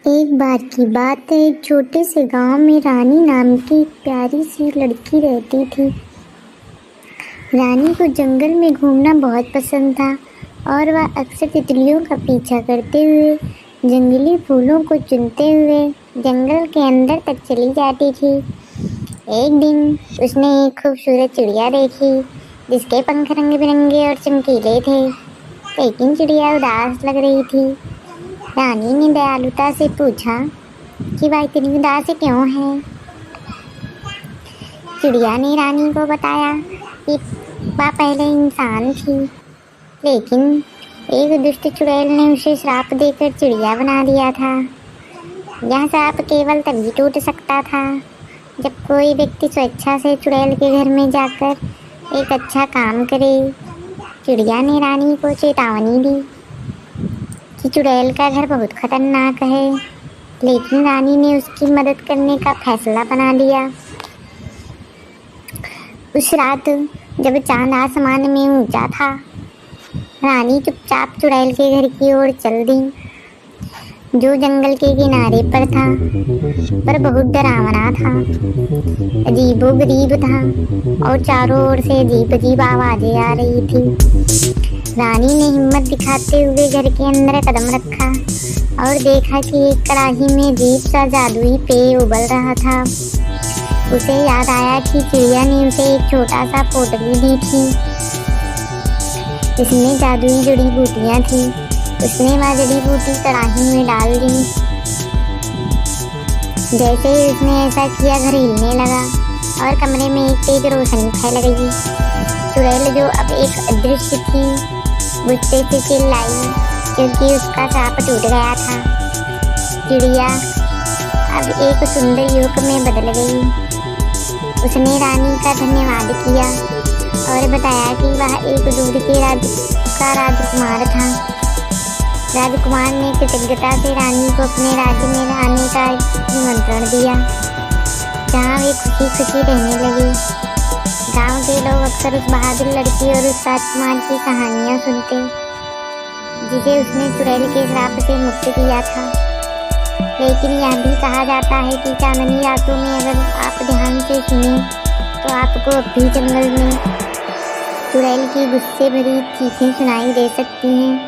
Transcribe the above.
एक बार की बात है, एक छोटे से गांव में रानी नाम की एक प्यारी सी लड़की रहती थी। रानी को जंगल में घूमना बहुत पसंद था और वह अक्सर तितलियों का पीछा करते हुए जंगली फूलों को चुनते हुए जंगल के अंदर तक चली जाती थी। एक दिन उसने एक खूबसूरत चिड़िया देखी जिसके पंख रंग बिरंगे और चमकीले थे, लेकिन चिड़िया उदास लग रही थी। रानी ने दयालुता से पूछा कि वह इतनी उदास क्यों है। चिड़िया ने रानी को बताया कि वह पहले इंसान थी, लेकिन एक दुष्ट चुड़ैल ने उसे श्राप देकर चिड़िया बना दिया था। यह श्राप केवल तभी टूट सकता था जब कोई व्यक्ति स्वेच्छा से चुड़ैल के घर में जाकर एक अच्छा काम करे। चिड़िया ने रानी को चेतावनी दी कि चुड़ैल का घर बहुत खतरनाक है, लेकिन रानी ने उसकी मदद करने का फैसला बना लिया। उस रात जब चांद आसमान में ऊंचा था, रानी चुपचाप चुड़ैल के घर की ओर चल दी, जो जंगल के किनारे पर था, पर बहुत डरावना था, अजीबोगरीब था और चारों ओर से अजीब अजीब आवाजें आ रही थी। रानी ने हिम्मत दिखाते हुए घर के अंदर कदम रखा और देखा कि एक कढ़ाई में अजीब सा जादुई पेय उबल रहा था। उसे याद आया कि चिड़िया ने उसे एक छोटा सा पोटली दी थी जिसमें जादुई जड़ी बूटियाँ थी। उसने वह जड़ी बूटी कढ़ाई में डाल दी। जैसे ही उसने ऐसा किया, घर हिलने लगा और कमरे में एक तेज रोशनी फैल गई। चुड़ैल जो अब एक अदृश्य थी, गुस्से से चिल्लाई क्योंकि उसका श्राप टूट गया था। चिड़िया अब एक सुंदर युवक में बदल गई। उसने रानी का धन्यवाद किया और बताया कि वह एक दूर के राज्य का राजकुमार था। राजकुमार ने कृतज्ञता से रानी को अपने राज्य में आने का निमंत्रण दिया, जहाँ वे खुशी खुशी रहने लगे। गांव के लोग अक्सर उस बहादुर लड़की और उस राजकुमार की कहानियाँ सुनते, जिसे उसने चुड़ैल के श्राप से मुक्त किया था। लेकिन यह भी कहा जाता है कि चांदनी रातों में अगर आप ध्यान से सुने तो आपको अब भी जंगल में चुड़ैल की गुस्से भरी चीखें सुनाई दे सकती हैं।